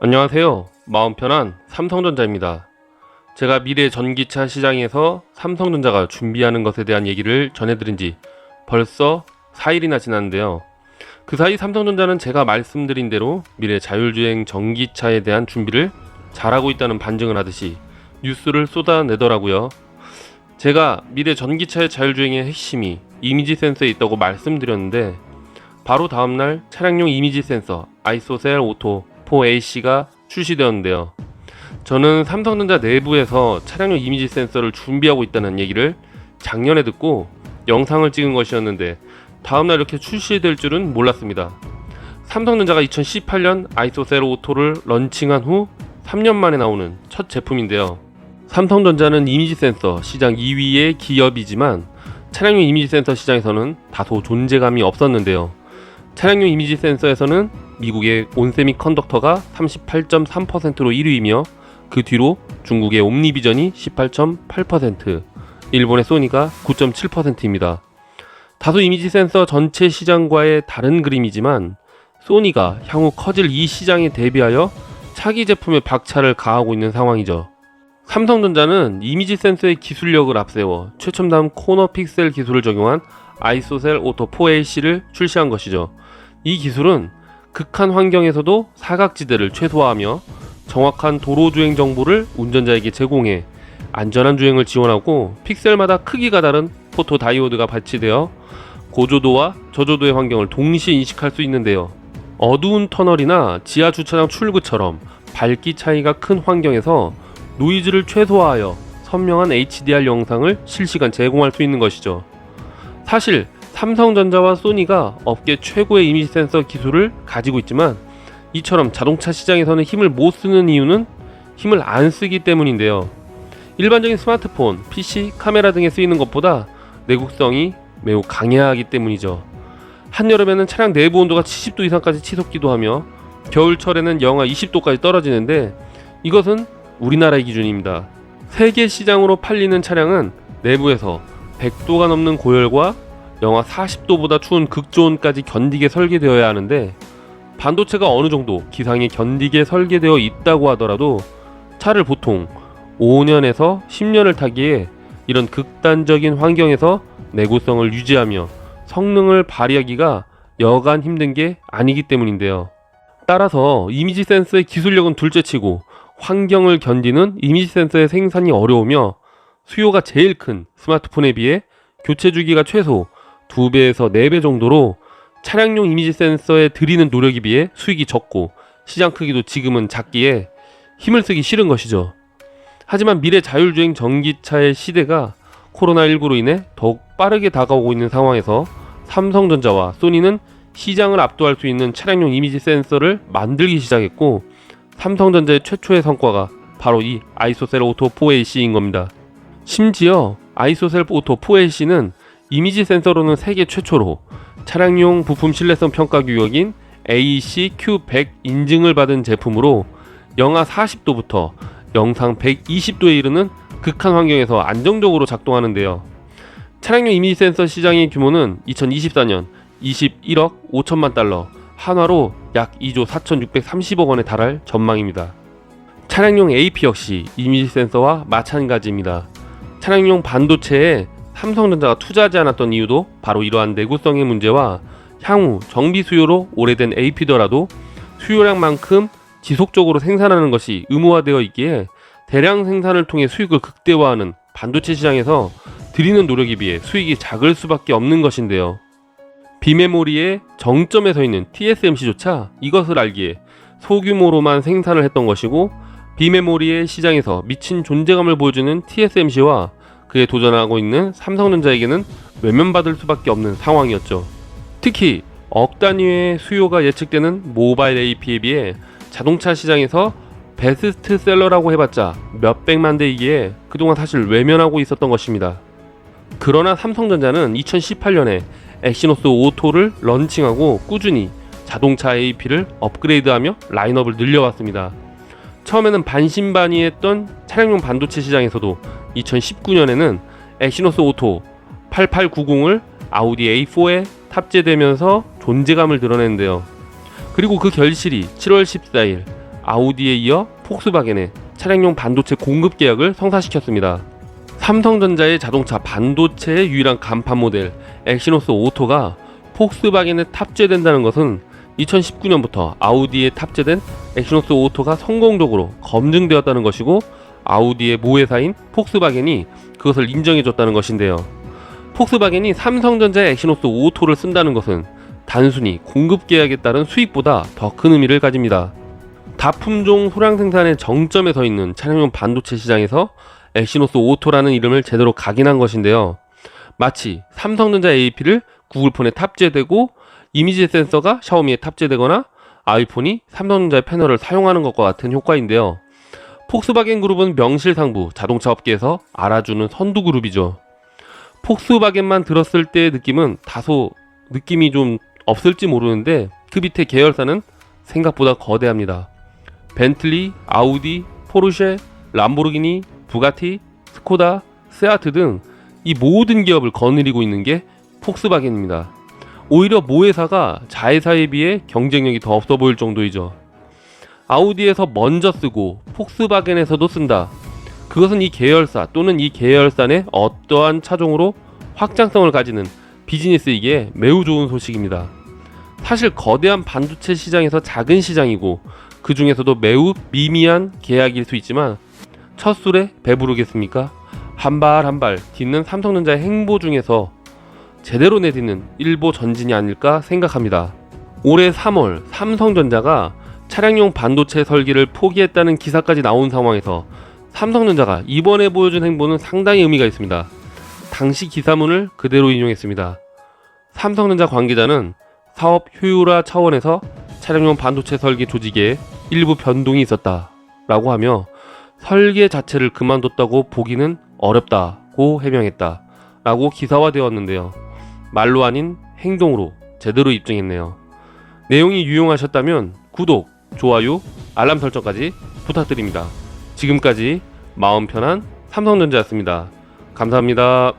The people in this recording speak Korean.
안녕하세요. 마음 편한 삼성전자입니다. 제가 미래 전기차 시장에서 삼성전자가 준비하는 것에 대한 얘기를 전해드린 지 벌써 4일이나 지났는데요. 그 사이 삼성전자는 제가 말씀드린 대로 미래 자율주행 전기차에 대한 준비를 잘하고 있다는 반증을 하듯이 뉴스를 쏟아내더라고요. 제가 미래 전기차의 자율주행의 핵심이 이미지 센서에 있다고 말씀드렸는데 바로 다음날 차량용 이미지 센서 아이소셀 오토 4AC가 출시되었는데요. 저는 삼성전자 내부에서 차량용 이미지 센서를 준비하고 있다는 얘기를 작년에 듣고 영상을 찍은 것이었는데 다음날 이렇게 출시될 줄은 몰랐습니다. 삼성전자가 2018년 아이소셀 오토를 런칭한 후 3년 만에 나오는 첫 제품인데요. 삼성전자는 이미지 센서 시장 2위의 기업이지만 차량용 이미지 센서 시장에서는 다소 존재감이 없었는데요. 차량용 이미지 센서에서는 미국의 온세미컨덕터가 38.3%로 1위이며 그 뒤로 중국의 옴니비전이 18.8%, 일본의 소니가 9.7%입니다. 다소 이미지 센서 전체 시장과의 다른 그림이지만 소니가 향후 커질 이 시장에 대비하여 차기 제품의 박차를 가하고 있는 상황이죠. 삼성전자는 이미지 센서의 기술력을 앞세워 최첨단 코너 픽셀 기술을 적용한 아이소셀 오토 4AC를 출시한 것이죠. 이 기술은 극한 환경에서도 사각지대를 최소화하며 정확한 도로 주행 정보를 운전자에게 제공해 안전한 주행을 지원하고 픽셀마다 크기가 다른 포토 다이오드가 배치되어 고조도와 저조도의 환경을 동시에 인식할 수 있는데요. 어두운 터널이나 지하 주차장 출구처럼 밝기 차이가 큰 환경에서 노이즈를 최소화하여 선명한 HDR 영상을 실시간 제공할 수 있는 것이죠. 사실 삼성전자와 소니가 업계 최고의 이미지 센서 기술을 가지고 있지만 이처럼 자동차 시장에서는 힘을 못 쓰는 이유는 힘을 안 쓰기 때문인데요. 일반적인 스마트폰, PC, 카메라 등에 쓰이는 것보다 내구성이 매우 강해하기 때문이죠. 한여름에는 차량 내부 온도가 70도 이상까지 치솟기도 하며 겨울철에는 영하 20도까지 떨어지는데 이것은 우리나라의 기준입니다. 세계 시장으로 팔리는 차량은 내부에서 100도가 넘는 고열과 영하 40도보다 추운 극조온까지 견디게 설계되어야 하는데 반도체가 어느 정도 기상에 견디게 설계되어 있다고 하더라도 차를 보통 5년에서 10년을 타기에 이런 극단적인 환경에서 내구성을 유지하며 성능을 발휘하기가 여간 힘든 게 아니기 때문인데요. 따라서 이미지 센서의 기술력은 둘째치고 환경을 견디는 이미지 센서의 생산이 어려우며 수요가 제일 큰 스마트폰에 비해 교체 주기가 최소 2배에서 4배 정도로 차량용 이미지 센서에 들이는 노력에 비해 수익이 적고 시장 크기도 지금은 작기에 힘을 쓰기 싫은 것이죠. 하지만 미래 자율주행 전기차의 시대가 코로나19로 인해 더욱 빠르게 다가오고 있는 상황에서 삼성전자와 소니는 시장을 압도할 수 있는 차량용 이미지 센서를 만들기 시작했고 삼성전자의 최초의 성과가 바로 이 아이소셀 오토 4AC인 겁니다. 심지어 아이소셀 오토 4AC는 이미지 센서로는 세계 최초로 차량용 부품 신뢰성 평가 규격인 AEC Q100 인증을 받은 제품으로 영하 40도부터 영상 120도에 이르는 극한 환경에서 안정적으로 작동하는데요. 차량용 이미지 센서 시장의 규모는 2024년 21억 5천만 달러, 한화로 약 2조 4,630억 원에 달할 전망입니다. 차량용 AP 역시 이미지 센서와 마찬가지입니다. 차량용 반도체에 삼성전자가 투자하지 않았던 이유도 바로 이러한 내구성의 문제와 향후 정비 수요로 오래된 AP더라도 수요량만큼 지속적으로 생산하는 것이 의무화되어 있기에 대량 생산을 통해 수익을 극대화하는 반도체 시장에서 들이는 노력에 비해 수익이 작을 수밖에 없는 것인데요. 비메모리의 정점에 서 있는 TSMC조차 이것을 알기에 소규모로만 생산을 했던 것이고 비메모리의 시장에서 미친 존재감을 보여주는 TSMC와 그에 도전하고 있는 삼성전자에게는 외면받을 수밖에 없는 상황이었죠. 특히 억 단위의 수요가 예측되는 모바일 AP에 비해 자동차 시장에서 베스트셀러라고 해봤자 몇백만 대이기에 그동안 사실 외면하고 있었던 것입니다. 그러나 삼성전자는 2018년에 엑시노스 오토를 런칭하고 꾸준히 자동차 AP를 업그레이드하며 라인업을 늘려왔습니다. 처음에는 반신반의했던 차량용 반도체 시장에서도 2019년에는 엑시노스 오토 8890을 아우디 A4에 탑재되면서 존재감을 드러냈는데요. 그리고 그 결실이 7월 14일 아우디에 이어 폭스바겐의 차량용 반도체 공급 계약을 성사시켰습니다. 삼성전자의 자동차 반도체의 유일한 간판 모델 엑시노스 오토가 폭스바겐에 탑재된다는 것은 2019년부터 아우디에 탑재된 엑시노스 오토가 성공적으로 검증되었다는 것이고, 아우디의 모회사인 폭스바겐이 그것을 인정해줬다는 것인데요. 폭스바겐이 삼성전자의 엑시노스 오토를 쓴다는 것은 단순히 공급 계약에 따른 수익보다 더 큰 의미를 가집니다. 다품종 소량 생산의 정점에 서 있는 차량용 반도체 시장에서 엑시노스 오토라는 이름을 제대로 각인한 것인데요. 마치 삼성전자 AP를 구글폰에 탑재되고 이미지 센서가 샤오미에 탑재되거나 아이폰이 삼성전자의 패널을 사용하는 것과 같은 효과인데요. 폭스바겐 그룹은 명실상부 자동차 업계에서 알아주는 선두 그룹이죠. 폭스바겐만 들었을 때의 느낌은 다소 느낌이 좀 없을지 모르는데, 그 밑에 계열사는 생각보다 거대합니다. 벤틀리, 아우디, 포르쉐, 람보르기니, 부가티, 스코다, 세아트 등 이 모든 기업을 거느리고 있는 게 폭스바겐입니다. 오히려 모회사가 자회사에 비해 경쟁력이 더 없어 보일 정도이죠. 아우디에서 먼저 쓰고 폭스바겐에서도 쓴다. 그것은 이 계열사 또는 이 계열사 내 어떠한 차종으로 확장성을 가지는 비즈니스이기에 매우 좋은 소식입니다. 사실 거대한 반도체 시장에서 작은 시장이고 그 중에서도 매우 미미한 계약일 수 있지만 첫 술에 배부르겠습니까? 한 발 한 발 딛는 삼성전자의 행보 중에서 제대로 내딛는 일보 전진이 아닐까 생각합니다. 올해 3월 삼성전자가 차량용 반도체 설계를 포기했다는 기사까지 나온 상황에서 삼성전자가 이번에 보여준 행보는 상당히 의미가 있습니다. 당시 기사문을 그대로 인용했습니다. 삼성전자 관계자는 사업 효율화 차원에서 차량용 반도체 설계 조직에 일부 변동이 있었다 라고 하며 설계 자체를 그만뒀다고 보기는 어렵다고 해명했다 라고 기사화되었는데요. 말로 아닌 행동으로 제대로 입증했네요. 내용이 유용하셨다면 구독, 좋아요, 알람 설정까지 부탁드립니다. 지금까지 마음 편한 삼성전자였습니다. 감사합니다.